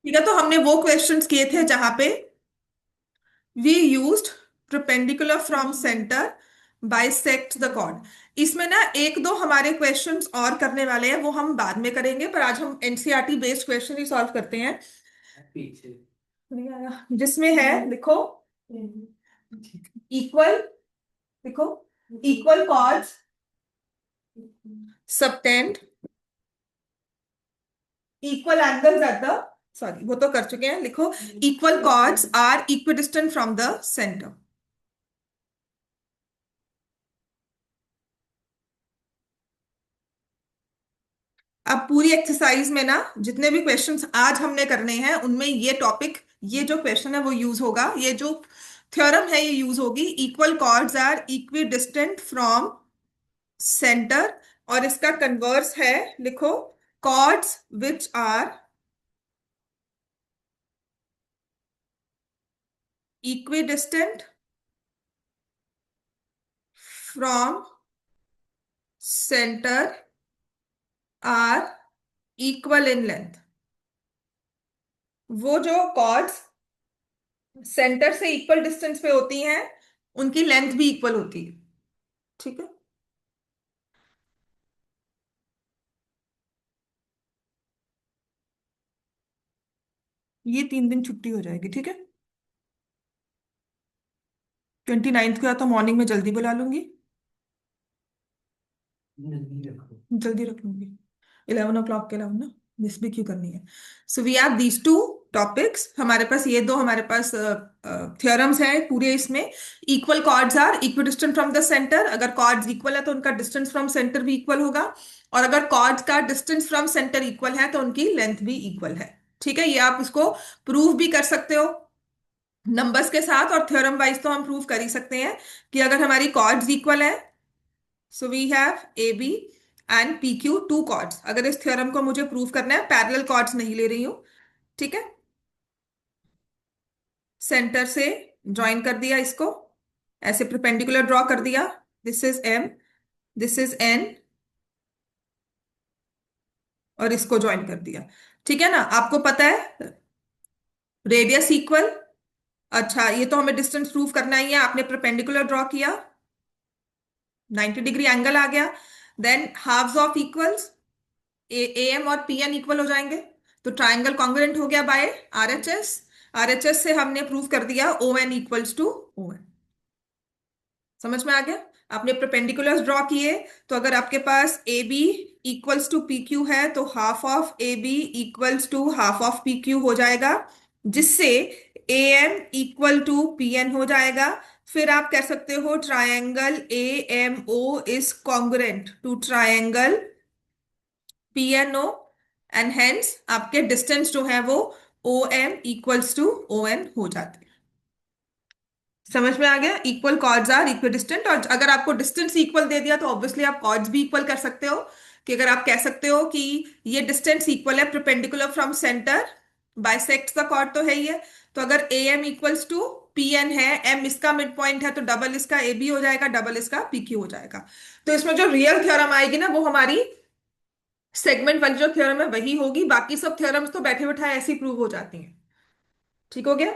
ठीक है, तो हमने वो क्वेश्चंस किए थे जहां पे we used perpendicular from centre bisect the chord. इसमें ना एक दो हमारे क्वेश्चंस और करने वाले हैं, वो हम बाद में करेंगे, पर आज हम एनसीईआरटी बेस्ड क्वेश्चन ही सॉल्व करते हैं। पीछे नहीं आया, जिसमें है लिखो इक्वल, लिखो equal chords subtend equal angles at the, sorry वो तो कर चुके हैं, लिखो equal chords are equidistant from the centre. अब पूरी एक्सरसाइज में ना जितने भी क्वेश्चंस आज हमने करने हैं उनमें ये टॉपिक, ये जो क्वेश्चन है वो यूज होगा, ये जो थ्योरम है ये यूज होगी। Equal chords are equidistant from centre, और इसका कन्वर्स है, लिखो chords which are equidistant from centre are equal in length. वो जो कॉर्ड्स सेंटर से इक्वल डिस्टेंस पे होती हैं उनकी लेंथ भी इक्वल होती है। ठीक है, ये 3 दिन छुट्टी हो जाएगी, ठीक है। 29th को या तो मॉर्निंग में जल्दी बुला लूंगी, जल्दी रख लूंगी, 11 o'clock के अलावा ना, मिस भी क्यों करनी है। So we have these two topics, हमारे पास ये दो, हमारे पास थ्योरम्स हैं पूरे इसमें। Equal chords are equidistant from the centre, अगर कॉर्ड्स इक्वल है तो उनका डिस्टेंस फ्रॉम सेंटर भी इक्वल होगा, और अगर कॉर्ड्स का डिस्टेंस फ्रॉम सेंटर इक्वल है तो उनकी लेंथ भी इक्वल है। ठीक है, ये आप इसको प्रूव भी कर सकते हो नंबर्स के साथ, और थ्योरम वाइज तो हम प्रूव कर ही सकते हैं कि अगर हमारी कॉर्ड्स इक्वल है, so we have A B and P Q two chords. अगर इस थ्योरम को मुझे प्रूव करना है, पैरेलल कॉर्ड्स नहीं ले रही हूं, ठीक है। सेंटर से ज्वाइन कर दिया इसको, ऐसे परपेंडिकुलर ड्रॉ कर दिया, this is M, this is N, और इसको ज्वाइन कर दिया। ठीक है ना, आपको पता है रेडियस इक्वल। अच्छा, ये तो हमें डिस्टेंस प्रूव करना ही है, आपने परपेंडिकुलर ड्रॉ किया, 90 डिग्री एंगल आ गया। Then halves of equals, A M और पी एन इक्वल हो जाएंगे, तो ट्राइंगल कॉन्ग्रुएंट हो गया बाय आरएचएस। आरएचएस से हमने प्रूव कर दिया O N equals to O N. समझ में आ गया, आपने परपेंडिकुलर्स ड्रॉ किए, तो अगर आपके पास A B equals to P Q है तो half of A B equals to half of P Q हो जाएगा, जिससे A M equal to P N हो जाएगा। फिर आप कह सकते हो triangle A M O is congruent to triangle P N O, and hence आपके डिस्टेंस जो है वो O M equals to O N हो जाते हैं। समझ में आ गया, इक्वल कॉर्ड्स आर इक्विडिस्टेंट, और अगर आपको डिस्टेंस इक्वल दे दिया तो ऑब्वियसली आप कॉर्ड्स भी इक्वल कर सकते हो, कि अगर आप कह सकते हो कि ये डिस्टेंस इक्वल है perpendicular from centre bisect the chord, तो है ही है। तो अगर A M equals to P N है, एम इसका मिड पॉइंट है, तो डबल इसका ए बी हो जाएगा, डबल इसका पी क्यू हो जाएगा। तो इसमें जो रियल थ्योरम आएगी ना वो हमारी सेगमेंट वाली जो थ्योरम है वही होगी, बाकी सब थ्योरम्स तो बैठे बैठाए ऐसे ही प्रूव हो जाती हैं। ठीक हो गया,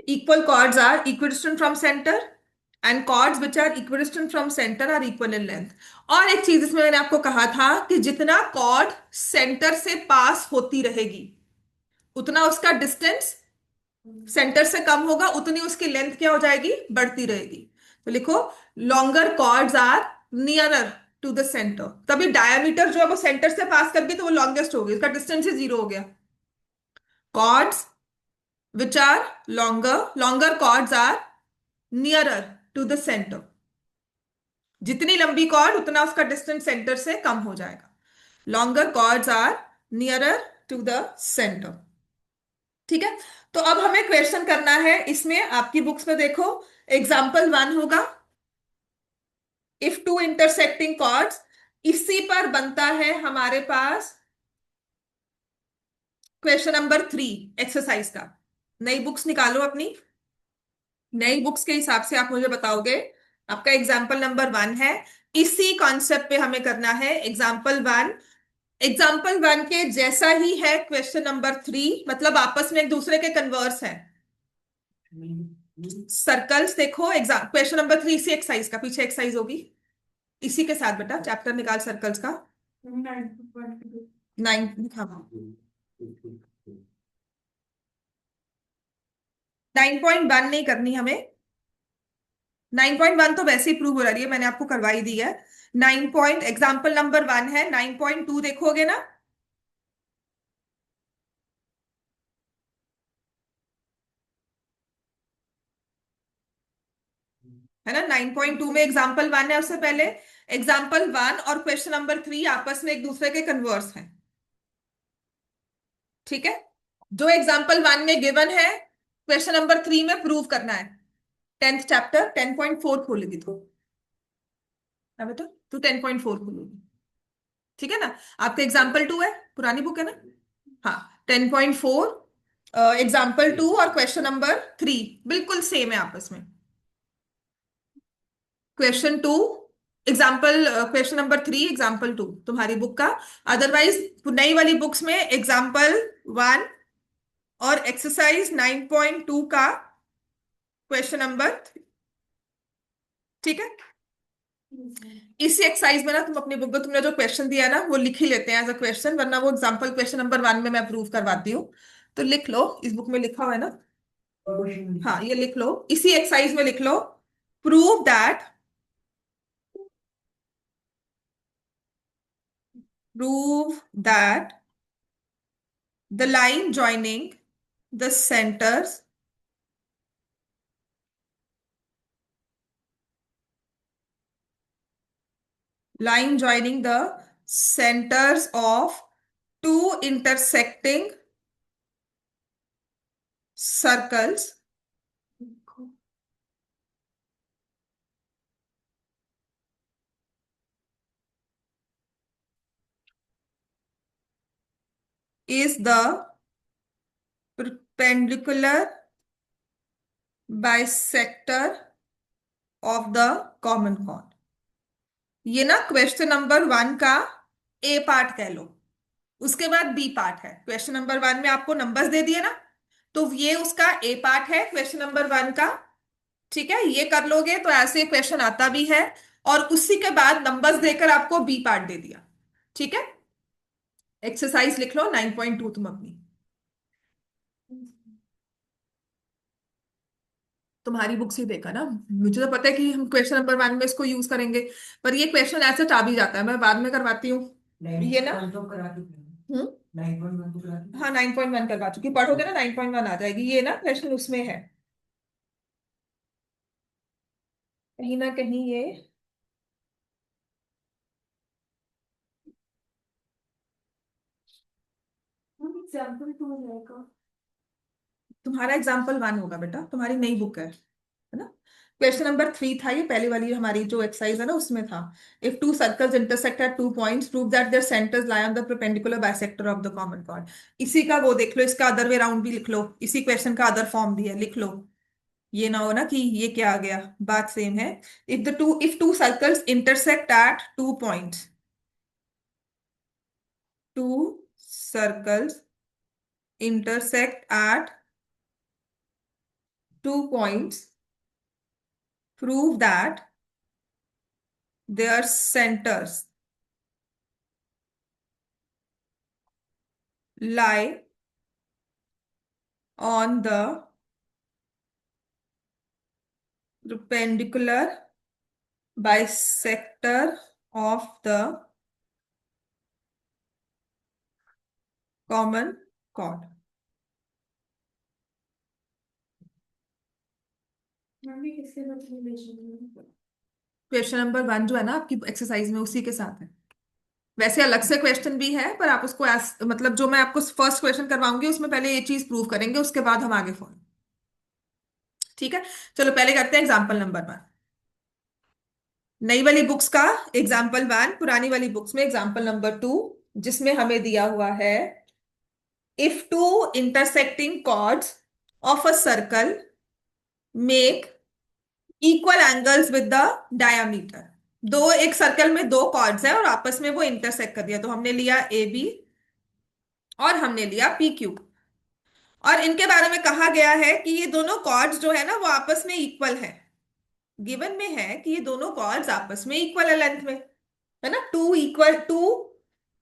equal chords are equidistant from center and chords which are equidistant from center are equal in length। और एक चीज इसमें मैंने आपको कहा था कि जितना कॉर्ड सेंटर से पास होती रहेगी उतना उसका डिस्टेंस सेंटर से कम होगा, उतनी उसकी लेंथ क्या हो जाएगी, बढ़ती रहेगी। तो लिखो longer chords are nearer to the centre, तभी डायमीटर जो है वो सेंटर से पास कर गई तो वो लॉन्गेस्ट होगी, उसका डिस्टेंस ही जीरो हो गया। Chords which are longer chords are nearer to the center, जितनी लंबी कॉर्ड उतना उसका डिस्टेंस सेंटर से कम हो जाएगा। Longer chords are nearer to the centre. ठीक है, तो अब हमें क्वेश्चन करना है, इसमें आपकी बुक्स में देखो एग्जाम्पल 1 होगा, इफ टू इंटरसेक्टिंग कॉर्ड्स, इसी पर बनता है हमारे पास क्वेश्चन नंबर 3 एक्सरसाइज का। नई बुक्स निकालो अपनी, नई बुक्स के हिसाब से आप मुझे बताओगे। आपका एग्जाम्पल नंबर 1 है, इसी कॉन्सेप्ट पे हमें करना है एग्जाम्पल 1। एग्जाम्पल वन के जैसा ही है क्वेश्चन नंबर थ्री, मतलब आपस में एक दूसरे के कन्वर्स हैं। सर्कल्स देखो, एग्जाम क्वेश्चन नंबर थ्री इसी एक्सरसाइज का, पीछे एक्सरसाइज होगी इसी के साथ बेटा, चैप्टर निकाल सर्कल्स का। 9, हाँ। 9.1 नहीं करनी हमें, 9.1 तो वैसे ही प्रूव हो रही है, मैंने आपको करवाई दी है। 9 पॉइंट एग्जाम्पल नंबर वन है, 9.2 देखोगे ना। है ना, 9.2 में एग्जाम्पल वन है, उससे पहले एग्जाम्पल वन और क्वेश्चन नंबर थ्री आपस में एक दूसरे के कन्वर्स हैं। ठीक है, जो एग्जाम्पल वन में गिवन है क्वेश्चन नंबर थ्री में प्रूव करना है। 10th चैप्टर 10.4 खोलेगी तो, ना बेटा, तू 10.4 खोलोगी। ठीक है ना, आपका एग्जाम्पल टू है, पुरानी बुक है ना। हाँ, 10.4 एग्जाम्पल टू और क्वेश्चन नंबर थ्री बिल्कुल सेम है आपस में। Question two example, question number three example two तुम्हारी बुक का। अदरवाइज नई वाली बुक्स में एग्जाम्पल वन और एक्सरसाइज 9.2 का क्वेश्चन नंबर। ठीक है, इसी एक्सरसाइज में ना तुम अपनी बुक में तुमने जो क्वेश्चन दिया है ना वो लिख ही लेते हैं एज अ क्वेश्चन, वरना वो एग्जाम्पल क्वेश्चन नंबर वन में मैं प्रूव करवाती हूँ। तो लिख लो, इस बुक में लिखा हुआ है ना। हाँ, ये लिख लो, इसी एक्सरसाइज में लिख लो, prove that, prove that the line joining the centres, line joining the centers of two intersecting circles is the perpendicular bisector of the common chord। ये ना क्वेश्चन नंबर वन का ए पार्ट कह लो, उसके बाद बी पार्ट है। Question number one में आपको numbers they दिए ना, तो ये उसका ए पार्ट है क्वेश्चन नंबर वन का। ठीक है, ये कर लोगे तो ऐसे क्वेश्चन आता भी है, और उसी के बाद नंबर्स देकर आपको बी पार्ट दे दिया। ठीक है, एक्सरसाइज लिख लो 9.2 तुम अपनी, तुम्हारी बुक से ही देखा ना। मुझे तो पता है कि हम क्वेश्चन नंबर वन में इसको यूज करेंगे, पर ये क्वेश्चन ऐसे आ भी जाता है, मैं बाद में करवाती हूँ। ये ना, हम्म, हाँ 9.1 करवा चुकी, पढ़ोगे ना 9.1 आ जाएगी। ये ना क्वेश्चन उसमें है, कहीं ना कहीं ये एग्जाम्पल टू रहेगा, तुम्हारा एग्जाम्पल वन होगा बेटा, तुम्हारी नई बुक है ना। क्वेश्चन नंबर थ्री था ये, पहली वाली हमारी जो एक्सरसाइज है ना उसमें था। If two circles intersect at two points prove that there centres lie on the perpendicular bisector of the common chord. इसी का वो देख लो, इसका अदर वे राउंड भी लिख लो, इसी क्वेश्चन का अदर फॉर्म भी है, लिख लो। ये ना हो ना कि ये क्या आ गया, बात सेम है। If to circles intersect at two points, to circles intersect at two points, prove that their centers lie on the perpendicular bisector of the common chord। Question number one जो है ना आपकी एक्सरसाइज में उसी के साथ है। वैसे अलग से क्वेश्चन भी है, पर आप उसको मतलब जो मैं आपको फर्स्ट क्वेश्चन करवाऊंगी उसमें पहले ये चीज प्रूव करेंगे, उसके बाद हम आगे फॉलो। ठीक है, चलो पहले करते हैं एग्जाम्पल नंबर वन। नई वाली बुक्स का एग्जाम्पल वन, पुरानी वाली बुक्स में एग्जाम्पल नंबर टू, जिसमें हमें दिया हुआ है if two intersecting chords of a circle make equal angles with the diameter. दो, एक सर्कल में दो कॉर्ड्स है और आपस में वो इंटरसेक्ट कर दिया, तो हमने लिया ए बी और हमने लिया पी क्यू। और इनके बारे में कहा गया है कि ये दोनों कॉर्ड्स जो है ना वो आपस में इक्वल है। गिवन में है कि ये दोनों कॉर्ड्स आपस में इक्वल है लेंथ में, है ना, two equal to.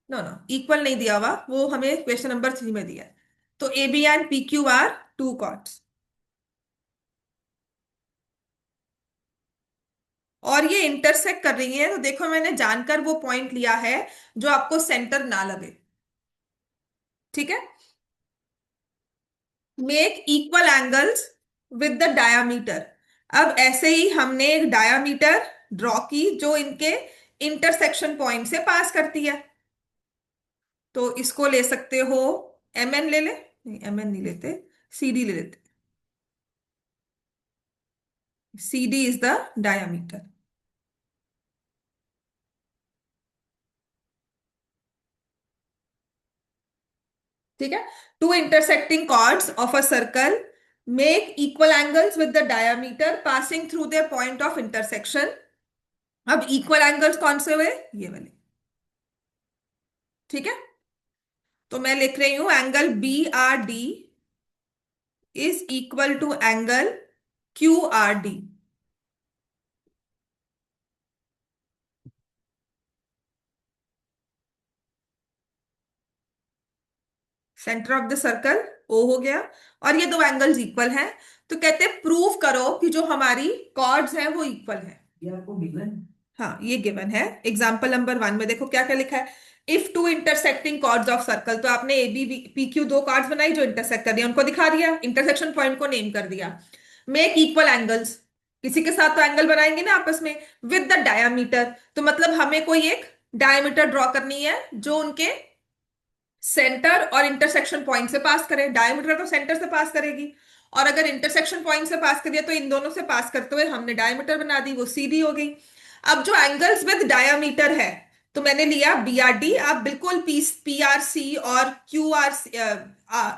No no, equal नहीं दिया हुआ, वो हमें क्वेश्चन नंबर 3 में दिया है। तो A B and P Q are two chords. और ये इंटरसेक्ट कर रही है, तो देखो मैंने जानकर वो पॉइंट लिया है जो आपको सेंटर ना लगे। ठीक है। Make equal angles with the diameter. अब ऐसे ही हमने एक डायामीटर ड्रॉ की जो इनके इंटरसेक्शन पॉइंट से पास करती है। तो इसको ले सकते हो, एम एन ले ले, नहीं एम एन नहीं लेते, सी डी ले लेते। C D is the diameter. ठीक है। Two intersecting chords of a circle make equal angles with the diameter passing through their point of intersection. अब इक्वल एंगल्स कौन से हुए, ये वाले। ठीक है। तो मैं लिख रही हूं angle B R D is equal to angle Q R D. Centre of the circle O हो गया, और ये दो एंगल्स इक्वल हैं। तो कहते हैं प्रूव करो कि जो हमारी कॉर्ड्स हैं वो इक्वल हैं। ये आपको गिवन, हाँ ये गिवन है। एग्जाम्पल नंबर 1 में देखो क्या क्या लिखा है। If two intersecting chords of circle, तो आपने ए बी पी क्यू दो कॉर्ड्स बनाई जो इंटरसेक्ट कर दिया, उनको दिखा दिया, इंटरसेक्शन पॉइंट को नेम कर दिया। मेक इक्वल एंगल्स, किसी के साथ तो एंगल बनाएंगे ना आपस में, विद द डायामीटर। तो मतलब हमें कोई एक डायमीटर ड्रॉ करनी है जो उनके सेंटर और इंटरसेक्शन पॉइंट से पास करे। डायमीटर तो सेंटर से पास करेगी, और अगर इंटरसेक्शन पॉइंट से पास करिए तो इन दोनों से पास करते हुए हमने डायमीटर बना दी, वो सीधी हो गई। अब जो एंगल्स विद डायमीटर है, तो मैंने लिया बी आर डी। आप बिल्कुल पी आर सी और क्यू आर,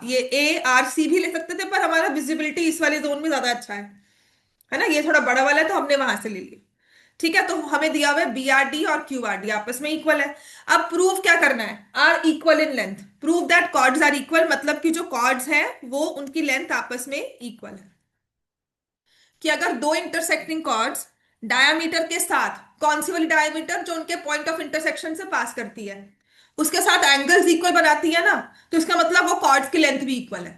ये ए आर सी भी ले सकते थे, पर हमारा विजिबिलिटी इस वाले जोन में ज्यादा अच्छा है ना, ये थोड़ा बड़ा वाला है तो हमने वहां से ले लिया। ठीक है। तो हमें दिया हुआ है बी आर डी और क्यू आर डी आपस में इक्वल है। अब प्रूव क्या करना है, are equal in length. Prove that chords are equal, मतलब कि जो कॉर्ड्स हैं वो उनकी लेंथ आपस में इक्वल है। कि अगर दो इंटरसेक्टिंग कॉर्ड्स डायामीटर के साथ, कौन सी वाली डायामीटर, जो उनके पॉइंट ऑफ इंटरसेक्शन से पास करती है, उसके साथ एंगल्स इक्वल बनाती है ना, तो इसका मतलब वो कॉर्ड्स की लेंथ भी इक्वल है।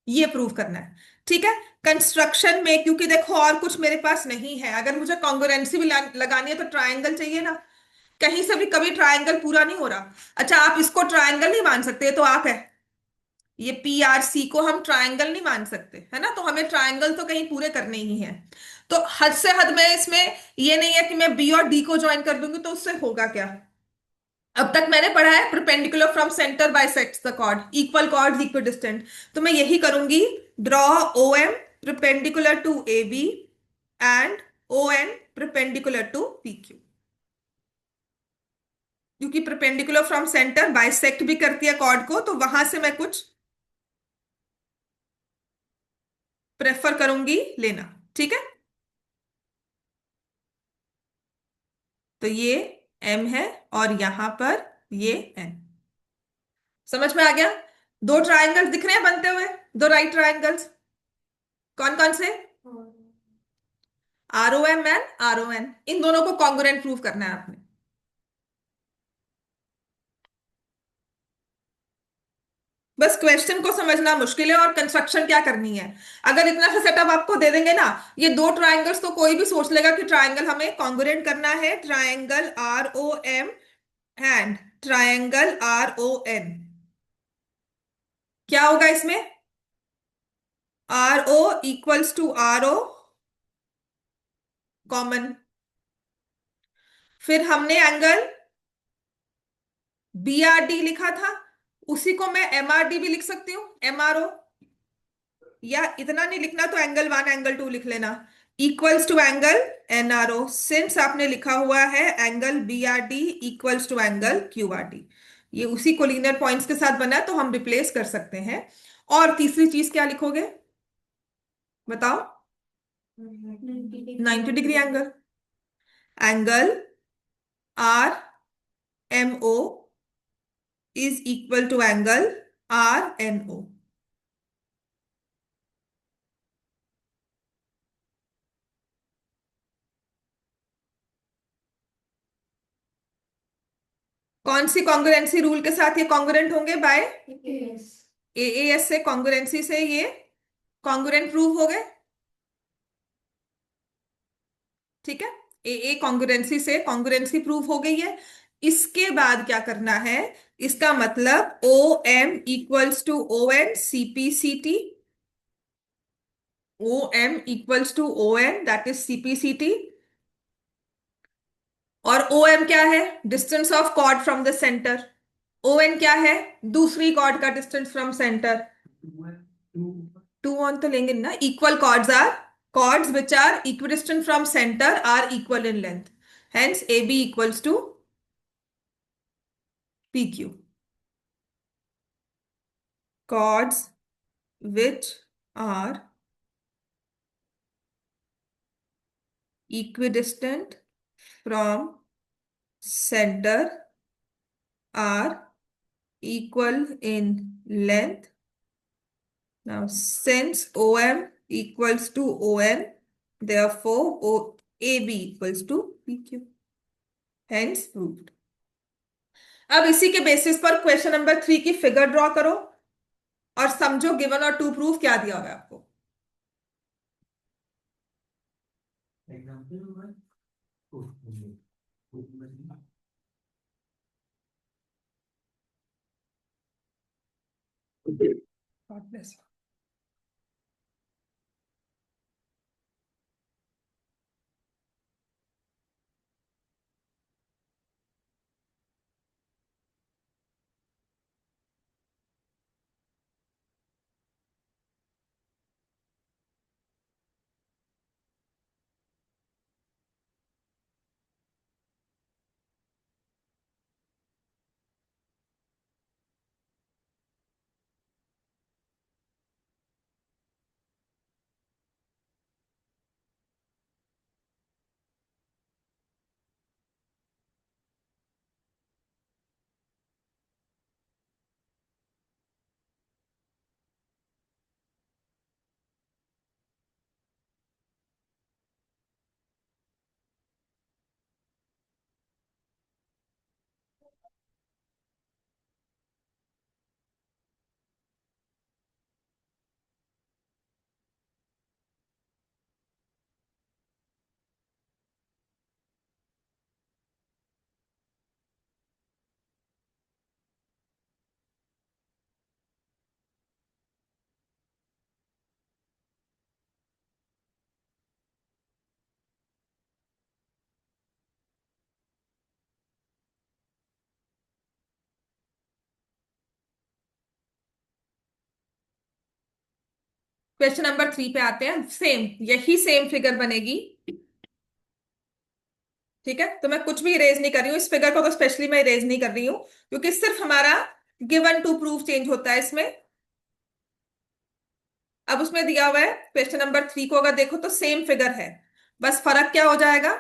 ये प्रूव करना है। ठीक है। कंस्ट्रक्शन में क्योंकि देखो और कुछ मेरे पास नहीं है, अगर मुझे कॉन्ग्रुएंसी भी लगानी है तो ट्रायंगल चाहिए ना। कहीं से भी कभी ट्रायंगल पूरा नहीं हो रहा। अच्छा, आप इसको ट्रायंगल नहीं मान सकते, तो आप है, ये पी आर सी को हम ट्रायंगल नहीं मान सकते, है ना, तो हमें ट्रायंगल तो कहीं पूरे करने ही है। तो हद से हद में इसमें ये नहीं है कि मैं बी और डी को ज्वाइन कर दूंगी तो उससे होगा क्या। अब तक मैंने पढ़ा है perpendicular from centre bisects the chord, equal chords equidistant. तो मैं यही करूंगी, draw O M perpendicular to A B and O N perpendicular to P Q. क्योंकि परपेंडिकुलर फ्रॉम सेंटर बाइसेक्ट भी करती है कॉर्ड को, तो वहां से मैं कुछ प्रेफर करूंगी लेना। ठीक है। तो ये एम है और यहां पर ये एन। समझ में आ गया। दो ट्रायंगल्स दिख रहे हैं बनते हुए, दो राइट ट्रायंगल्स। कौन कौन से, R O M and R O N, इन दोनों को कॉन्ग्रुएंट प्रूव करना है आपने। बस क्वेश्चन को समझना मुश्किल है और कंस्ट्रक्शन क्या करनी है। अगर इतना सा सेटअप आपको दे देंगे ना, ये दो ट्रायंगल्स, तो कोई भी सोच लेगा कि ट्रायंगल हमें कॉन्ग्रुएंट करना है, triangle R O M and triangle R O N. क्या होगा इसमें, R O equals to R O common. फिर हमने एंगल बी आर डी लिखा था, उसी को मैं एम आर डी भी लिख सकती हूँ, एम आर ओ। या इतना नहीं लिखना तो एंगल 1 एंगल 2 लिख लेना, equals to angle N R O. Since आपने लिखा हुआ है angle B R D equals to angle Q R D, ये उसी कोलिनियर पॉइंट्स के साथ बना है तो हम रिप्लेस कर सकते हैं। और तीसरी चीज क्या लिखोगे, बताओ। 90 degree angle. Angle R M O is equal to angle R N O. कौन सी कॉन्ग्रुएंसी रूल के साथ ये कॉन्ग्रुएंट होंगे? बाय एएएस से, कॉन्ग्रुएंसी से ये कॉन्ग्रुएंट प्रूव हो गए। ठीक है, ए कॉन्ग्रुएंसी से कॉन्ग्रुएंसी प्रूव हो गई है। इसके बाद क्या करना है? इसका मतलब O M equals to O N CPCT. O M equals to O N that is CPCT. और ओ एम क्या है? Distance of chord from the center. O N क्या है? दूसरी कॉर्ड का distance from center. टू ऑन तो लेंगे ना, equal chords are chords which are equidistant from center are equal in length. Hence, AB equals to PQ. Chords which are equidistant from center are equal in length. Now, since OM equals to ON, therefore AB equals to PQ. Hence, proved. अब इसी के basis पर question number 3 की figure draw करो और समझो given और to proof क्या दिया हुआ है आपको। God bless you. Question number 3 पे आते हैं। सेम यही सेम फिगर बनेगी। ठीक है, तो मैं कुछ भी इरेज नहीं कर रही हूँ इस फिगर को, तो स्पेशली मैं इरेज नहीं कर रही हूँ क्योंकि सिर्फ हमारा गिवन टू प्रूफ चेंज होता है इसमें। अब उसमें दिया हुआ है क्वेश्चन नंबर 3 को अगर देखो तो सेम फिगर है, बस फर्क क्या हो जाएगा?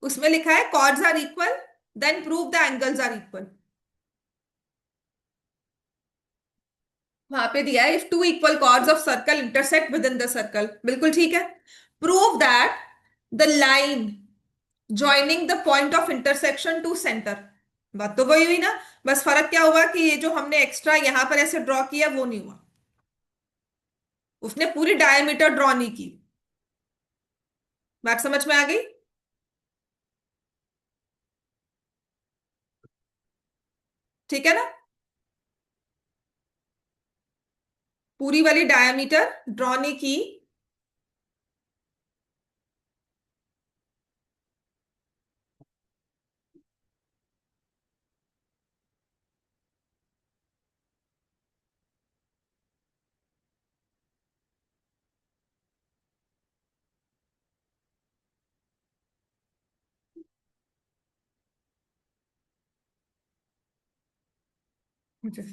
उसमें लिखा है chords are equal, then prove the angles are equal. वहां पे दिया है if two equal chords of circle intersect within the circle, बिल्कुल ठीक है। Prove that the line joining the point of intersection to center. बात तो वही हुई ना, बस फर्क क्या हुआ कि ये जो हमने एक्स्ट्रा यहां पर ऐसे ड्रॉ किया वो नहीं हुआ, उसने पूरी डायमीटर ड्रॉ नहीं की। बात समझ में आ गई? ठीक है ना, पूरी वाली डायमीटर ड्रॉ नहीं की। मुझे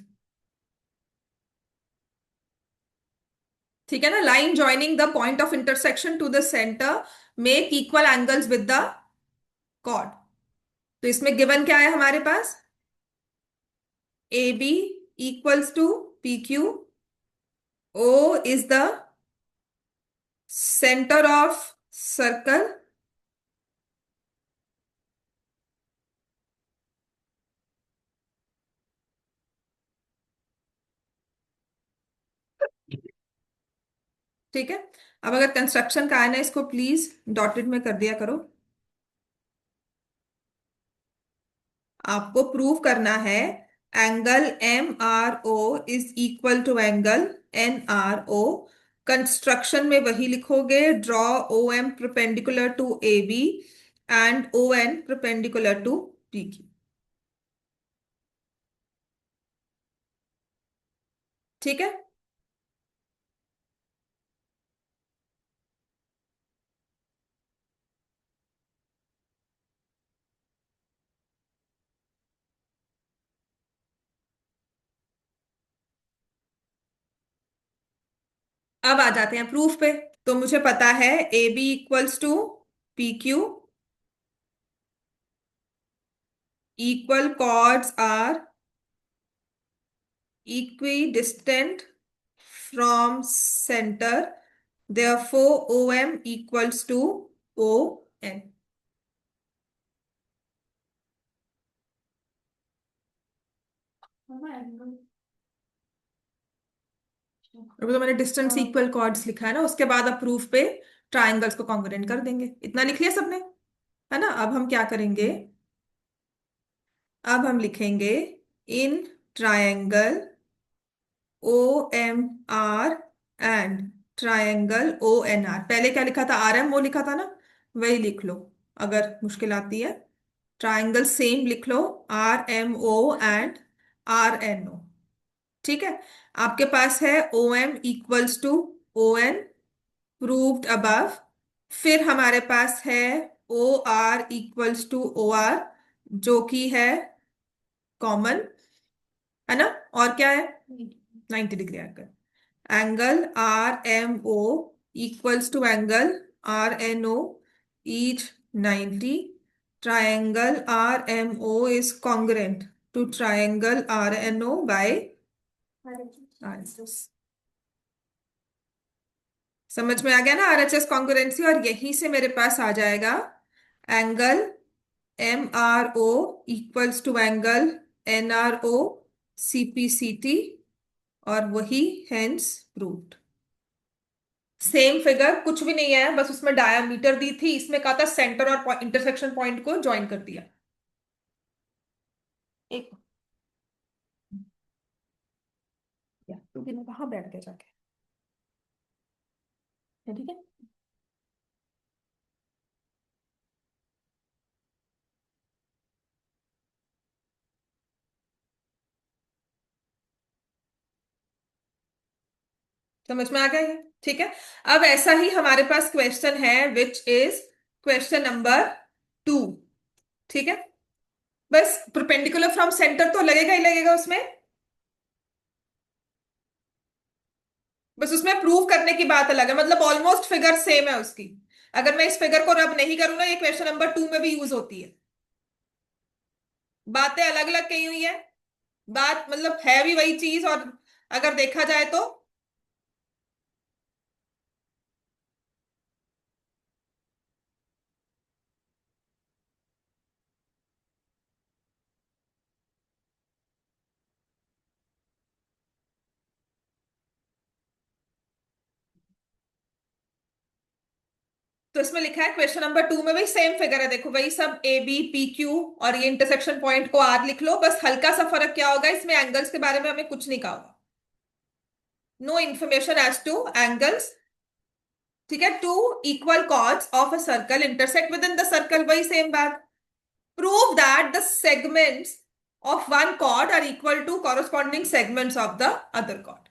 ठीक है ना, line joining the point of intersection to the centre make equal angles with the chord. तो इसमें गिवन क्या है हमारे पास, A B equals to P Q, O is the centre of circle, ठीक है। अब अगर कंस्ट्रक्शन का है ना, इसको प्लीज डॉटेड में कर दिया करो। आपको प्रूव करना है angle M R O is equal to angle N R O. Construction में वही लिखोगे, draw O M perpendicular to A B and O N perpendicular to P Q. ठीक है। अब आ जाते हैं प्रूफ पे। तो मुझे पता है A B equals to P Q, equal chords are equidistant from center, therefore OM equals to ON। अभी तो मैंने डिस्टेंस इक्वल कॉर्ड्स लिखा है ना, उसके बाद अब प्रूफ पे ट्राइंगल्स को कॉन्ग्रुएंट कर देंगे। इतना लिख लिया सबने, है ना। अब हम क्या करेंगे, अब हम लिखेंगे in triangle O M R and triangle O N R. पहले क्या लिखा था, आर एम ओ लिखा था ना, वही लिख लो अगर मुश्किल आती है। ट्रायंगल सेम लिख लो, R M O and R N O. ठीक है। आपके पास है O M equals to O N, proved above. फिर हमारे पास है O R equals to O R, जो कि है कॉमन, है ना। और क्या है, 90 degree angle. Angle R M O equals to angle R N O, each 90। triangle RMO is congruent to triangle RNO by RHS। समझ में आ गया ना RHS कॉन्ग्रुएंसी। और यहीं से मेरे पास आ जाएगा angle MRO equals to angle NRO CPCT, और वही हेंस प्रूव्ड। सेम फिगर कुछ भी नहीं है, बस उसमें डायामीटर दी थी, इसमें कहा था सेंटर और इंटरसेक्शन पॉइंट को ज्वाइन कर दिया। एक या तो दिन वहां बैठ के जाके, ठीक है। समझ में आ गया ये, ठीक है। अब ऐसा ही हमारे पास क्वेश्चन है विच इज क्वेश्चन नंबर 2। ठीक है। बस परपेंडिकुलर फ्रॉम सेंटर तो लगेगा ही लगेगा उसमें, बस उसमें प्रूव करने की बात अलग है, मतलब ऑलमोस्ट फिगर सेम है उसकी। अगर मैं इस फिगर को रब नहीं करूँ ना, ये क्वेश्चन नंबर 2 में भी यूज होती है। बातें अलग अलग कही हुई है, बात मतलब है भी वही चीज, और अगर देखा जाए तो इसमें लिखा है क्वेश्चन नंबर 2 में भी सेम फिगर है, देखो वही सब ए बी पी क्यू, और ये इंटरसेक्शन पॉइंट को आर लिख लो। बस हल्का सा फर्क क्या होगा, इसमें एंगल्स के बारे में हमें कुछ नहीं कहा होगा, no information as to angles. ठीक है। Two equal chords of a circle intersect within the circle, वही सेम बात। Prove that the segments of one chord are equal to corresponding segments of the other chord.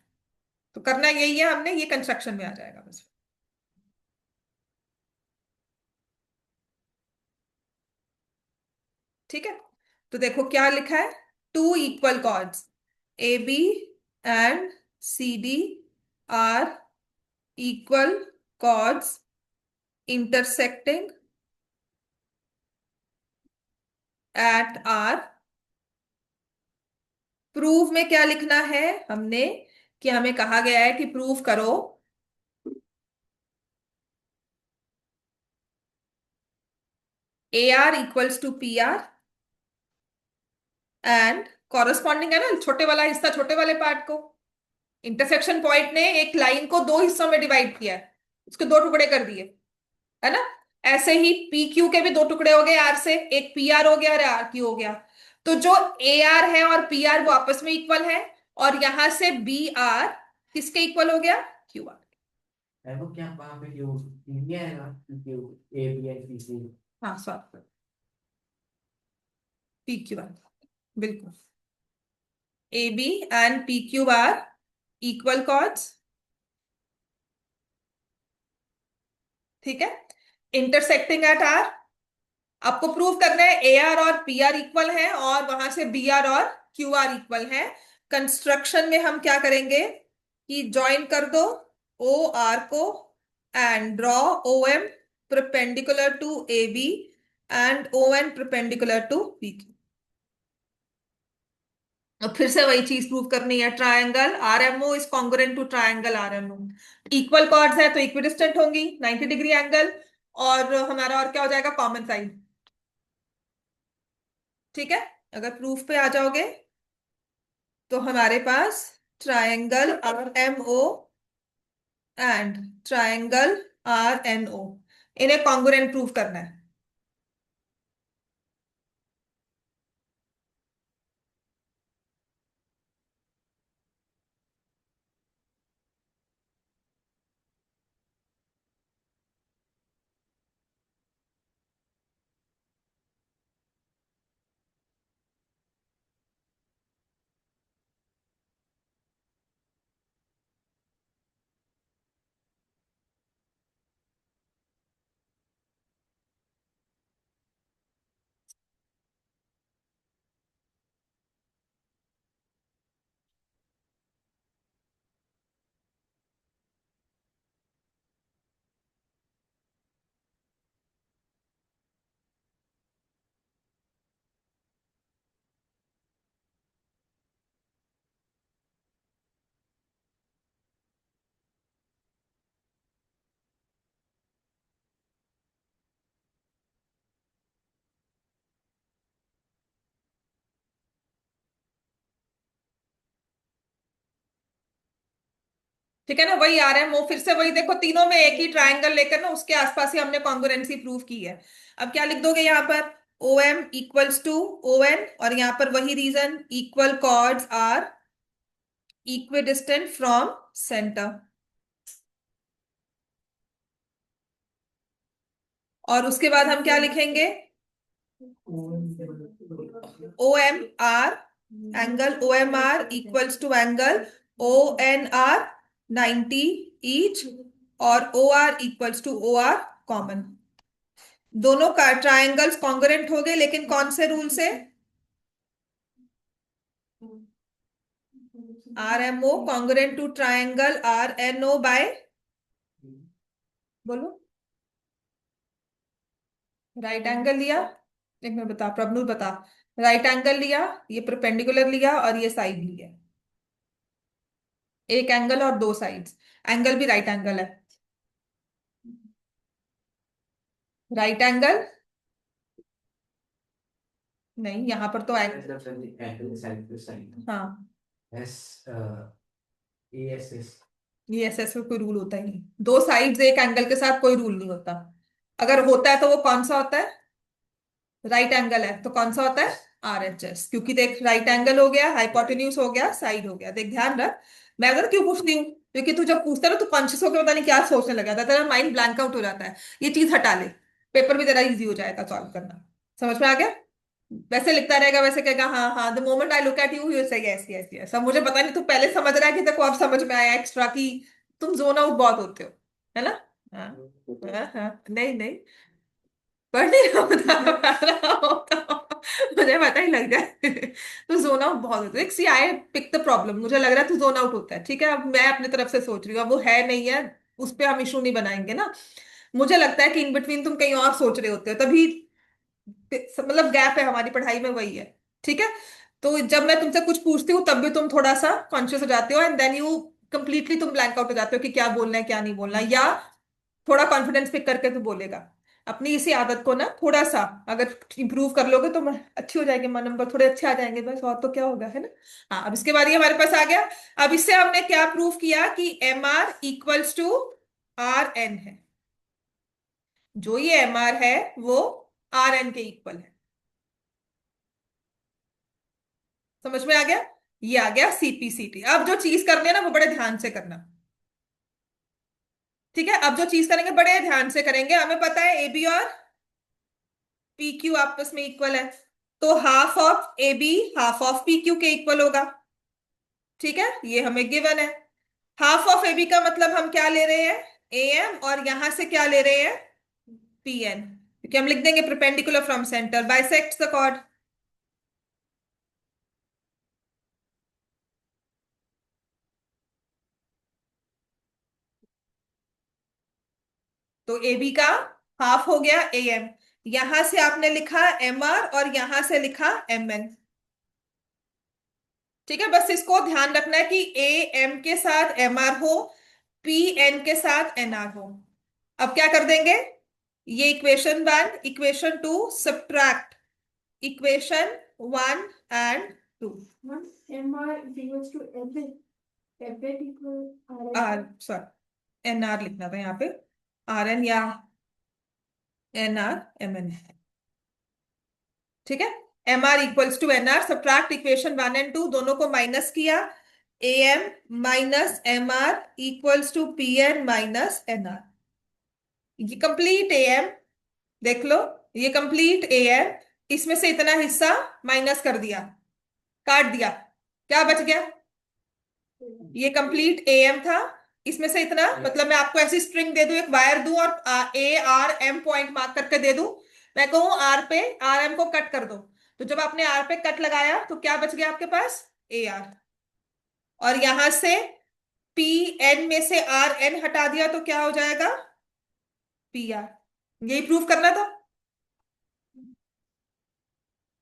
तो करना यही है हमने, ये कंस्ट्रक्शन में आ जाएगा बस। ठीक है। तो देखो क्या लिखा है, two equal chords A B and C D are equal chords intersecting at R. Proof में क्या लिखना है हमने, कि हमें कहा गया है कि प्रूफ करो A R equals to P R and corresponding है ना छोटे वाला हिस्सा, छोटे वाले पार्ट को। इंटरसेक्शन पॉइंट ने एक लाइन को दो हिस्सों में डिवाइड किया है, उसके दो टुकड़े कर दिए, है ना। ऐसे ही पी क्यू के भी दो टुकड़े हो गए आर से, एक पी आर हो गया और आर क्यू हो गया। तो जो ए आर है और पी आर वो आपस में इक्वल है, और यहां से बी आर किसके इक्वल हो गया, क्यू आर। वो क्या वहां पे क्यों ये है ना क्यों ए बी एंड सी सी। हाँ सॉरी, पी क्यू आर, बिल्कुल। A B and P Q are equal chords, ठीक है। इंटरसेक्टिंग एट आर, आपको प्रूव करना है ए आर और पी आर इक्वल है, और वहां से बी आर और क्यू आर इक्वल है। कंस्ट्रक्शन में हम क्या करेंगे कि ज्वाइन कर दो ओ आर को and draw O M perpendicular to A B and O N perpendicular to P Q. और फिर से वही चीज प्रूव करनी है, triangle R M O is congruent to triangle R M O. Equal chords है तो इक्विडिस्टेंट होंगी, 90 डिग्री एंगल, और हमारा और क्या हो जाएगा, कॉमन साइड। ठीक है, अगर प्रूफ पे आ जाओगे तो हमारे पास triangle R M O and triangle R N O, इन्हें कॉन्ग्रुएंट प्रूफ करना है। ठीक है ना, वही आ रहा है वो, फिर से वही देखो, तीनों में एक ही ट्रायंगल लेकर ना उसके आसपास ही हमने कॉन्ग्रुएंसी प्रूव की है। अब क्या लिख दोगे यहाँ पर, O M equals to O N, और यहाँ पर वही reason, equal chords are equidistant from centre. और उसके बाद हम क्या लिखेंगे, O M R, angle O M R equals to angle O N R 90 each, और O R equals to O R common. दोनों का ट्रायंगल्स कॉन्ग्रुएंट हो गए, लेकिन कौन से रूल से, R M O congruent to triangle R N O by, बोलो, राइट एंगल लिया, एक मिनट बता, प्रभनु बता, राइट एंगल लिया, ये परपेंडिकुलर लिया, और ये साइड लिया, एक एंगल और दो साइड्स, एंगल भी राइट एंगल है, राइट एंगल नहीं, यहाँ पर तो हाँ, एस ए एस एस। ये ऐसे ऐसे कोई रूल होता ही नहीं, दो साइड्स एक एंगल के साथ कोई रूल नहीं होता। अगर होता है तो वो कौन सा होता है, राइट एंगल है तो कौन सा होता है, आर एच एस, क्योंकि देख राइट एंगल हो गया, हाइपोटेन्यूज हो गया, साइड हो गया, देख ध्यान रख। मैं अगर क्यों पूछती हूँ, क्योंकि तू जब पूछता है ना तो कॉन्शियस होकर पता नहीं क्या सोचने लगा था, तेरा माइंड ब्लैंक आउट हो जाता है। ये चीज हटा ले, पेपर भी तेरा इजी हो जाएगा सॉल्व करना। समझ में आ गया, वैसे लिखता रहेगा, वैसे कहेगा हाँ हाँ, the moment I look at you you से यस यस यस। अब मुझे पता नहीं तू पहले समझ रहा है कि तेरे को अब समझ में आया एक्स्ट्रा, की तुम जोन आउट बहुत होते हो, है ना। हाँ हाँ हाँ, नहीं नहीं, पढ़ नहीं रहा होता मुझे पता ही लग जाए तू जोन आउट बहुत होता है, सी आई पिक द प्रॉब्लम, मुझे लग रहा है तू जोन आउट होता है, ठीक है। अब मैं अपनी तरफ से सोच रही हूँ, अब वो है नहीं है, उस पर हम इशू नहीं बनाएंगे ना। मुझे लगता है कि इन बिटवीन तुम कहीं और सोच रहे होते हो, तभी मतलब गैप है हमारी पढ़ाई में, वही है। ठीक है। तो जब मैं तुमसे कुछ पूछती हूँ तब भी तुम थोड़ा सा कॉन्शियस हो जाते हो, एंड देन यू कंप्लीटली तुम ब्लैंक आउट हो जाते हो कि क्या बोलना है क्या नहीं बोलना, या थोड़ा कॉन्फिडेंस पिक करके तू बोलेगा। अपनी इसी आदत को ना थोड़ा सा अगर इंप्रूव कर लोगे तो अच्छी हो जाएगी, नंबर थोड़े अच्छे आ जाएंगे बस, और तो क्या होगा, है ना। हाँ, अब इसके बाद ये हमारे पास आ गया। अब इससे हमने क्या प्रूव किया कि M R equals to R N है। जो ये एम आर है वो आर एन के इक्वल है। समझ में आ गया। ये आ गया सीपीसीटी। अब जो चीज करनी है ना वो बड़े ध्यान से करना। ठीक है, अब जो चीज करेंगे बड़े ध्यान से करेंगे। हमें पता है ए बी और पी क्यू आपस में इक्वल है, तो half of A B half of P Q के इक्वल होगा। ठीक है, ये हमें गिवन है। हाफ ऑफ ए बी का मतलब हम क्या ले रहे हैं, ए एम, और यहां से क्या ले रहे हैं, पी एन, क्योंकि हम लिख देंगे perpendicular from centre bisects the chord. तो ए बी का हाफ हो गया ए एम। यहां से आपने लिखा एम आर और यहां से लिखा एम एन। ठीक है, बस इसको ध्यान रखना है कि ए एम के साथ एम आर हो, पी एन के साथ एन आर हो। अब क्या कर देंगे, ये equation one equation two subtract equation one and two. Ma'am, MR is equals to FA equal R, RN. Sorry, N R लिखना था यहाँ पे, आर एन या एन आर एम एन। ठीक है, M R equals to N R, subtract equation one and two, दोनों को minus किया, A M minus M R equals to P N minus N R. ये कंप्लीट ए एम, देख लो, ये complete A M, इसमें से इतना हिस्सा माइनस कर दिया, काट दिया, क्या बच गया, ये कंप्लीट ए एम था, इसमें से इतना, मतलब मैं आपको ऐसी स्ट्रिंग दे दूं, एक वायर दूं और A R M point mark करके दे दूं, मैं कहूं आर पे आर एम को कट कर दो, तो जब आपने आर पे कट लगाया तो क्या बच गया आपके पास, ए आर। और यहां से पी एन में से आर एन हटा दिया तो क्या हो जाएगा, पी आर। यही प्रूव करना था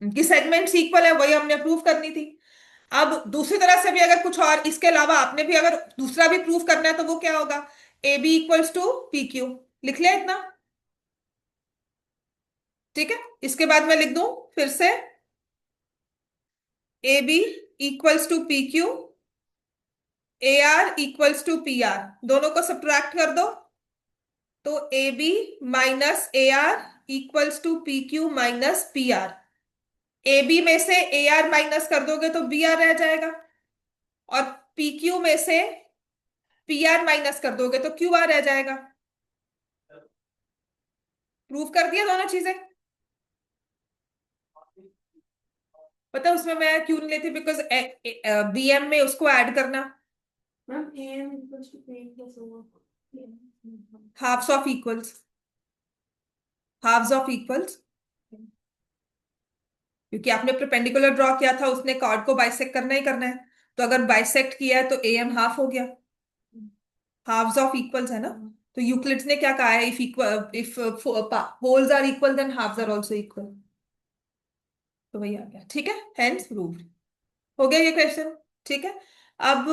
कि सेगमेंट्स इक्वल है, वही हमने प्रूव करनी थी। अब दूसरी तरह से भी अगर कुछ और इसके अलावा आपने भी अगर दूसरा भी प्रूव करना है तो वो क्या होगा, A B equals to P Q. लिख लिया इतना। ठीक है, इसके बाद मैं लिख दूं फिर से, A B equals to P Q, A R equals to P R, दोनों को सब्ट्रैक्ट कर दो, तो A B minus A R equals to P Q minus P R. A B में से ए आर माइनस कर दोगे तो बी आर रह जाएगा, और पी क्यू में से पी आर माइनस कर दोगे तो क्यू आर रह जाएगा। प्रूव कर दिया दोनों चीजें। पता है उसमें मैं क्यों नहीं लेती, बिकॉज बी एम में उसको ऐड करना, Ma'am, AM equals to P plus over. Halves of equals, halves of equals, क्योंकि आपने परपेंडिकुलर ड्रॉ किया था, उसने कॉर्ड को बाइसेक्ट करना ही करना है, तो अगर बाइसेक्ट किया है तो ए एम हाफ हो गया, हाफ्स ऑफ इक्वल्स है ना। तो यूक्लिड्स ने क्या कहा है, if equal if wholes are equal then halves are also equal, तो वही आ गया। ठीक है, हेंस प्रूव्ड। हो गया ये क्वेश्चन। ठीक है, अब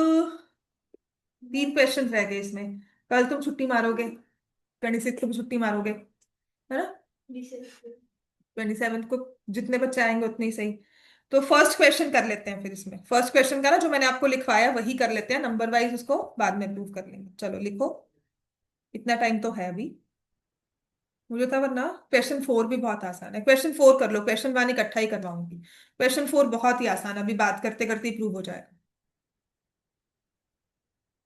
तीन क्वेश्चन रह गए इसमें। कल तुम छुट्टी मारोगे, 26 को भी छुट्टी मारोगे, है ना। 27 को जितने बच्चे आएंगे उतने ही सही। तो फर्स्ट क्वेश्चन कर लेते हैं, फिर इसमें फर्स्ट क्वेश्चन का ना जो मैंने आपको लिखवाया वही कर लेते हैं, नंबर वाइज उसको बाद में प्रूव कर लेंगे। चलो लिखो, इतना टाइम तो है अभी। मुझे था वरना क्वेश्चन फोर भी बहुत आसान है, क्वेश्चन फोर कर लो, क्वेश्चन वन इकट्ठा ही करवाऊंगी। क्वेश्चन फोर बहुत ही आसान है, अभी बात करते करते ही प्रूव हो जाएगा।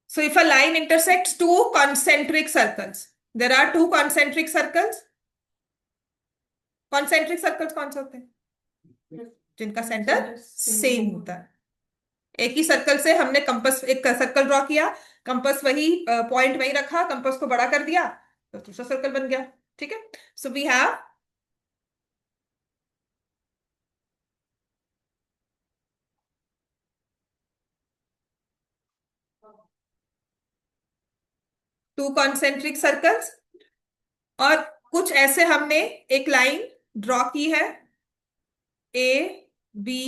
So if a line intersects two concentric circles, there are two concentric circles. Concentric circles कौन से होते हैं, जिनका सेंटर सेम होता है। एक ही सर्कल से हमने कंपास, एक सर्कल ड्रॉ किया, कंपास वही पॉइंट वही रखा, कंपास को बड़ा कर दिया तो दूसरा सर्कल बन गया। ठीक है, so we have two concentric circles और कुछ ऐसे हमने एक लाइन ड्रॉ की है, A B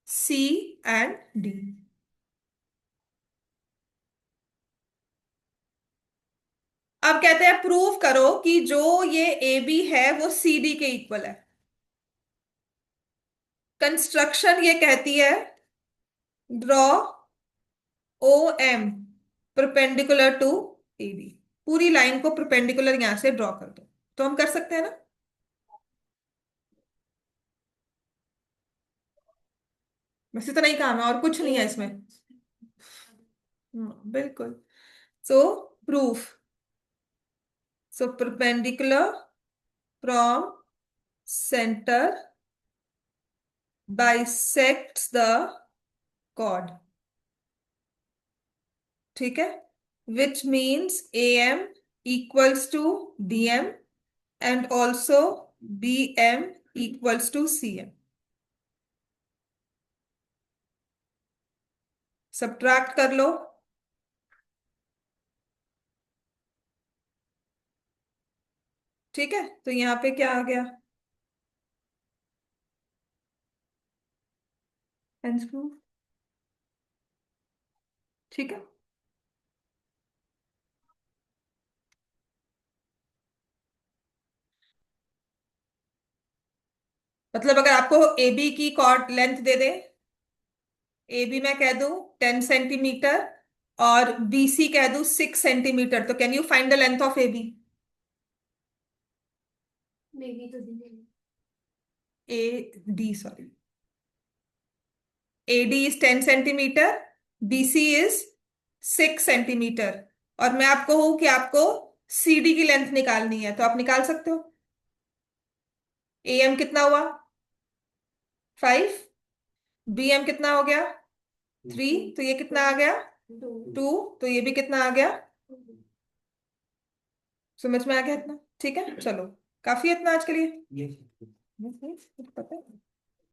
C and D. अब कहते हैं प्रूव करो कि जो ये ए बी है वो सी डी के इक्वल है। कंस्ट्रक्शन ये कहती है draw O M perpendicular to A B. पूरी लाइन को परपेंडिकुलर यहां से ड्रॉ कर दो, तो हम कर सकते हैं ना। बस इतना ही काम है और कुछ नहीं है इसमें। बिल्कुल। सो proof, so perpendicular from center bisects the chord, ठीक है, which means AM equals to DM and also BM equals to CM। Subtract कर लो, ठीक है, तो यहां पे क्या आ गया, हेंस प्रूफ, ठीक है। मतलब अगर आपको AB की कॉर्ड लेंथ दे दे, AB मैं कह दूं 10 सेंटीमीटर और BC कह दूं 6 सेंटीमीटर, तो can you find the length of AB? मेरी तो दी है। AD, sorry, AD is 10 centimetre, BC is 6 centimetre, और मैं आपको हूं कि आपको CD की लेंथ निकालनी है, तो आप निकाल सकते हो। AM कितना हुआ 5, BM कितना हो गया 3, तो ये कितना आ गया 2, तो ये भी कितना आ गया, समझ में आ गया इतना, ठीक है, चलो काफी है इतना आज के लिए। ये पता है।